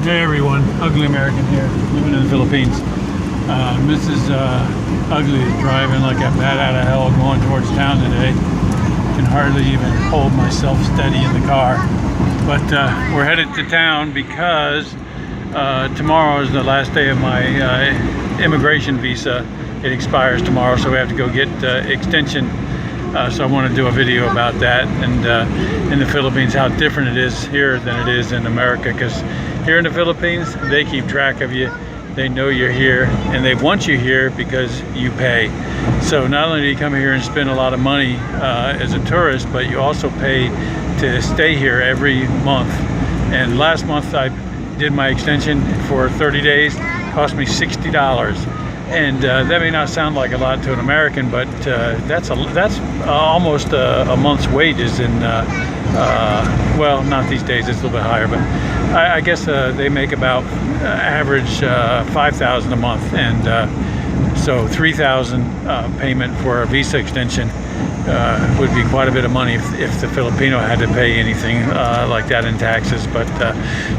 Hey everyone, Ugly American here, living in the Philippines. Mrs. Ugly is driving like a bat out of hell going towards town today. Can hardly even hold myself steady in the car. But we're headed to town because tomorrow is the last day of my immigration visa. It expires tomorrow, so we have to go get extension. So I want to do a video about that and in the Philippines, how different it is here than it is in America. Because here in the Philippines, they keep track of you. They know you're here and they want you here because you pay. So not only do you come here and spend a lot of money as a tourist, but you also pay to stay here every month. And last month I did my extension for 30 days, cost me $60. And that may not sound like a lot to an American, but that's almost a month's wages in, well, not these days, it's a little bit higher, but I guess they make about average $5,000 a month, and so $3,000 payment for a visa extension would be quite a bit of money if the Filipino had to pay anything like that in taxes. But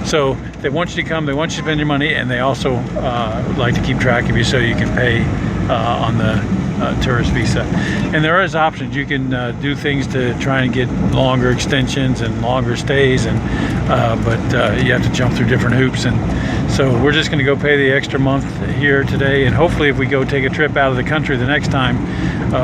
so they want you to come, they want you to spend your money, and they also like to keep track of you so you can pay on the tourist visa. And there is options. You can do things to try and get longer extensions and longer stays, and but you have to jump through different hoops. And so we're just going to go pay the extra month here today, and hopefully if we go take a trip out of the country the next time,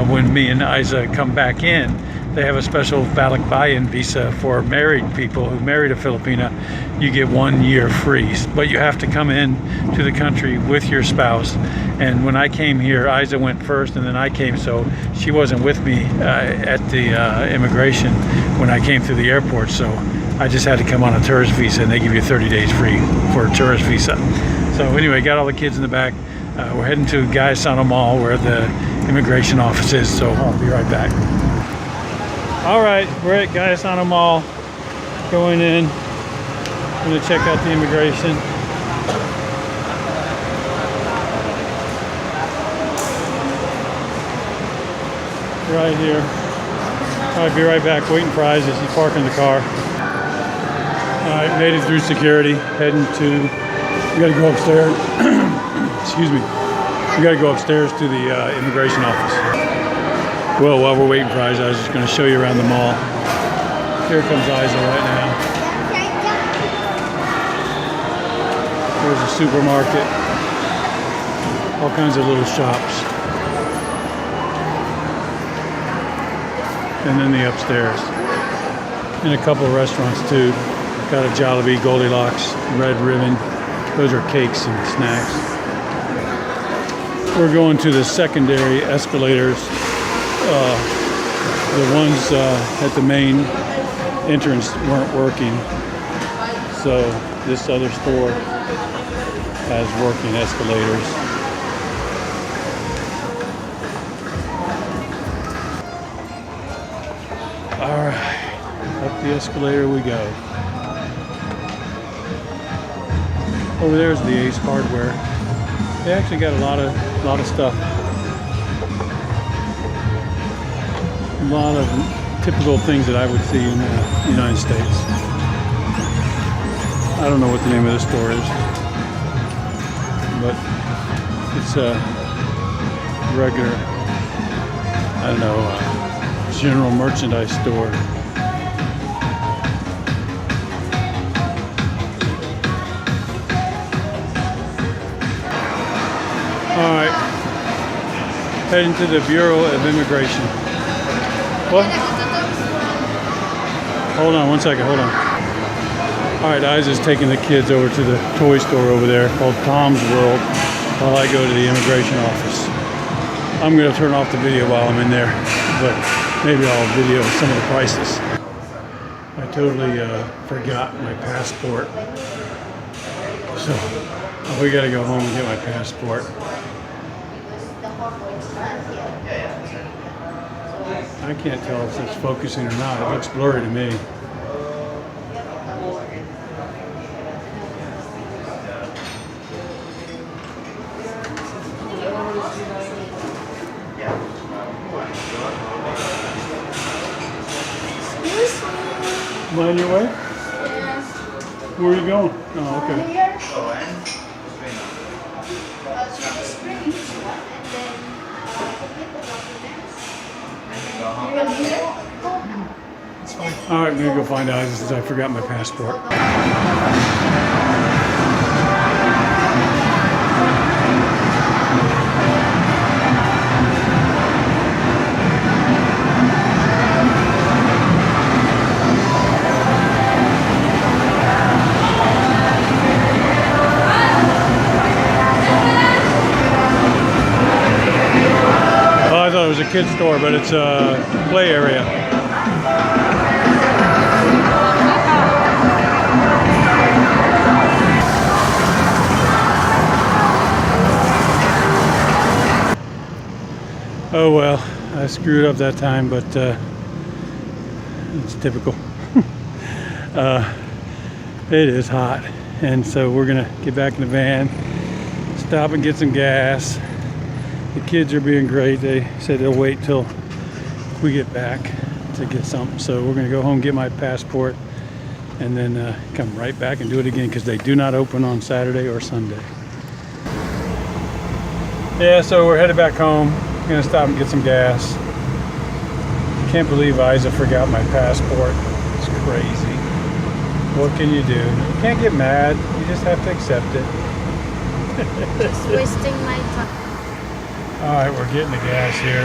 when me and Isa come back in, they have a special balikbayan visa for married people who married a Filipina. You get 1 year free, but you have to come in to the country with your spouse. And when I came here, Isa went first and then I came, so she wasn't with me at the immigration when I came through the airport. So I just had to come on a tourist visa, and they give you 30 days free for a tourist visa. So anyway, got all the kids in the back. We're heading to Gaisano Mall where the immigration office is, so I'll be right back. All right, we're at Gaisano Mall, going in. I'm gonna check out the immigration. Right here. I'll be right back, waiting for Isaac. He's parking the car. All right, made it through security, heading to, we gotta go upstairs. Excuse me. We gotta go upstairs to the immigration office. Well, while we're waiting for Isa, I was just going to show you around the mall. Here comes Isa right now. There's a supermarket. All kinds of little shops. And then the upstairs. And a couple of restaurants too. Got a Jollibee, Goldilocks, Red Ribbon. Those are cakes and snacks. We're going to the secondary escalators. The ones at the main entrance weren't working, so this other store has working escalators. All right, up the escalator we go. Over there's the Ace Hardware. They actually got a lot of stuff. A lot of typical things that I would see in the United States. I don't know what the name of the store is, but it's a regular, I don't know, general merchandise store. All right, heading to the Bureau of Immigration. What? Hold on one second, hold on. All right, Isa's taking the kids over to the toy store over there called Tom's World while I go to the immigration office. I'm gonna turn off the video while I'm in there, but maybe I'll video some of the prices. I totally forgot my passport. So we gotta go home and get my passport. I can't tell if it's focusing or not. It looks blurry to me. Excuse me. On your way? Yes. Where are you going? Oh, okay. All right, I'm gonna go find out since I forgot my passport. Oh, I thought it was a kid's store, but it's a play area. Oh well, I screwed up that time, but it's typical. It is hot, and so we're gonna get back in the van, stop and get some gas. The kids are being great. They said they'll wait till we get back to get something. So we're gonna go home, get my passport, and then come right back and do it again because they do not open on Saturday or Sunday. Yeah, so we're headed back home. Gonna stop and get some gas. Can't believe Isa forgot my passport. It's crazy. What can you do? You can't get mad. You just have to accept it. Just wasting my time. All right, we're getting the gas here.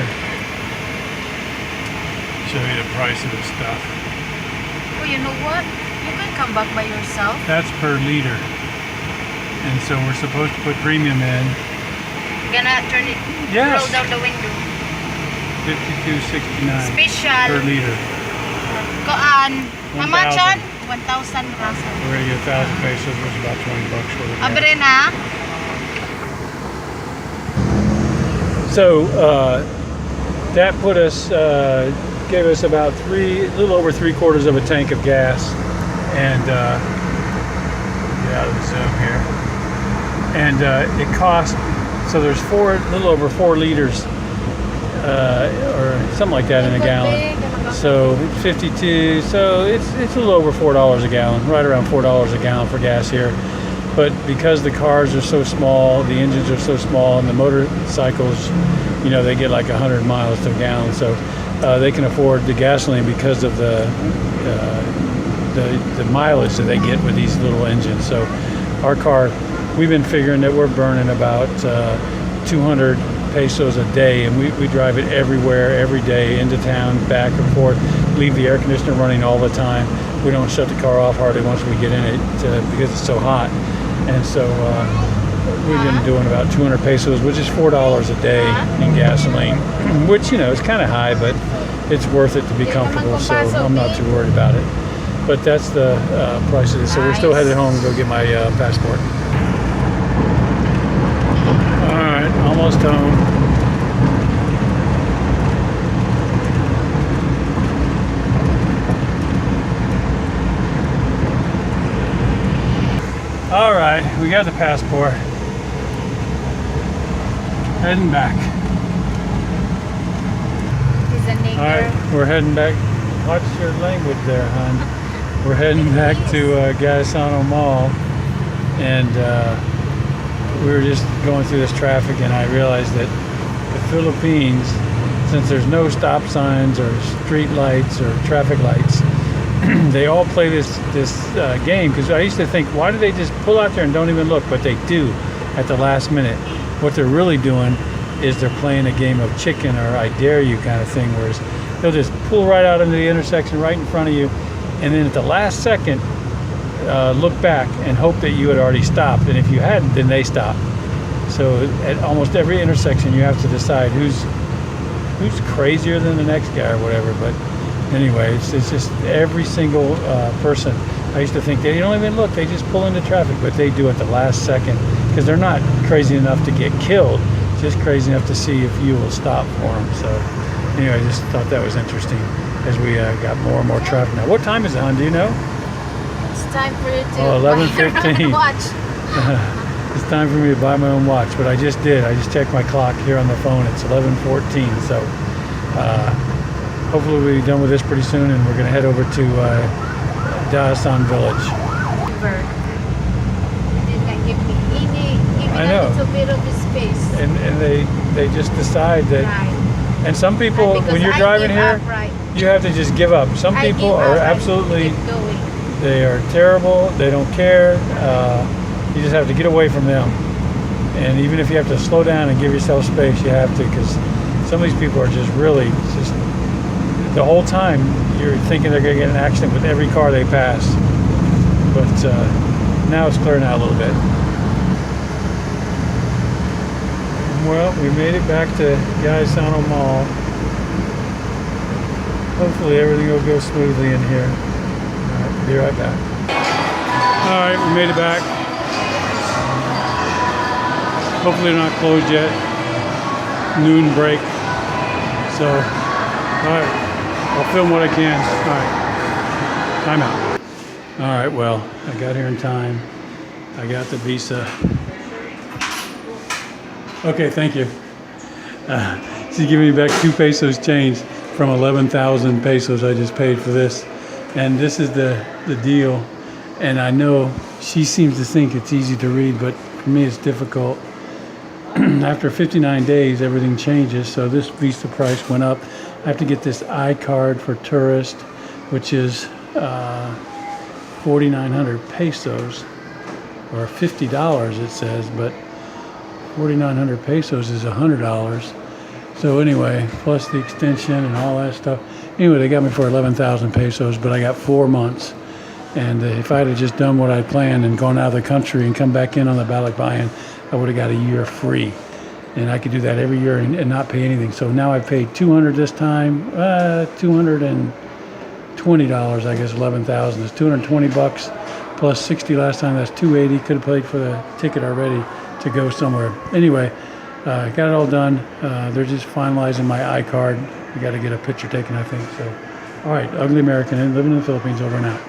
Show you the price of this stuff. Oh, you know what? You can come back by yourself. That's per liter. And so we're supposed to put premium in. Gonna turn it, Yes. roll down the window. $52.69 Special. per liter. Koan. How much 1,000. 1,000 pesos. We're gonna get 1,000 pesos, which is about 20 bucks for the gas. Abre na. So that put us, gave us about a little over 3/4 of a tank of gas, and get out of the zoom here. And it cost, so there's a little over 4 liters, or something like that in a gallon. So 52. So it's a little over $4 a gallon, right around $4 a gallon for gas here. But because the cars are so small, the engines are so small, and the motorcycles, you know, they get like 100 miles to a gallon, so they can afford the gasoline because of the mileage that they get with these little engines. So our car, we've been figuring that we're burning about 200 pesos a day, and we drive it everywhere, every day, into town, back and forth, leave the air conditioner running all the time. We don't shut the car off hardly once we get in it because it's so hot. And so we've been doing about 200 pesos, which is $4 a day in gasoline, which, you know, is kind of high, but it's worth it to be comfortable, so I'm not too worried about it. But that's the price of this. So we're still headed home to go get my passport. All right, almost home. All right, we got the passport. Heading back. He's a nigger. All right, we're heading back. Watch your language there, hon. We're heading back to Gasano Mall, and we were just going through this traffic, and I realized that the Philippines, since there's no stop signs or street lights or traffic lights, they all play this game, because I used to think, why do they just pull out there and don't even look? But they do at the last minute. What they're really doing is they're playing a game of chicken or I dare you kind of thing, whereas they'll just pull right out into the intersection right in front of you, and then at the last second look back and hope that you had already stopped, and if you hadn't, then they stop. So at almost every intersection you have to decide who's crazier than the next guy or whatever. But anyway, it's just every single person. I used to think they don't even look, they just pull into traffic, but they do at the last second, because they're not crazy enough to get killed, just crazy enough to see if you will stop for them. So anyway, I just thought that was interesting as we got more and more traffic now. What time is it, hon? Do you know? It's time for you to 11:15. watch. It's time for me to buy my own watch, but I just did. I just checked my clock here on the phone. It's 11:14, so hopefully we'll be done with this pretty soon, and we're going to head over to Dasan Village. never. They did not give me even I know. a little bit of the space. And they just decide that. Right. And some people, Because when you're I driving give here, up, right? you have to just give up. Some I people give are up, I absolutely, keep going. they are terrible. They don't care. You just have to get away from them. And even if you have to slow down and give yourself space, you have to, because some of these people are just really just the whole time you're thinking they're going to get in an accident with every car they pass. But now it's clearing out a little bit. Well, we made it back to Gaisano Mall. Hopefully everything will go smoothly in here. All right, be right back. All right, we made it back. Hopefully they're not closed yet. Noon break. So, all right, I'll film what I can. All right, time out. All right, well, I got here in time. I got the visa. Okay, thank you. She's giving me back 2 pesos change from 11,000 pesos I just paid for this. And this is the deal. And I know she seems to think it's easy to read, but for me it's difficult. After 59 days, everything changes. So this visa price went up. I have to get this I-card for tourist, which is 4,900 pesos, or $50 it says, but 4,900 pesos is $100. So anyway, plus the extension and all that stuff. Anyway, they got me for 11,000 pesos, but I got 4 months. And if I had just done what I planned and gone out of the country and come back in on the Balikbayan, I would have got a year free. And I could do that every year and not pay anything. So now I paid 200 this time, $220, I guess 11,000. It's 220 bucks plus 60 last time. That's 280. Could have paid for the ticket already to go somewhere. Anyway, got it all done. They're just finalizing my I-card. We got to get a picture taken, I think. So, all right, Ugly American living in the Philippines, over and out.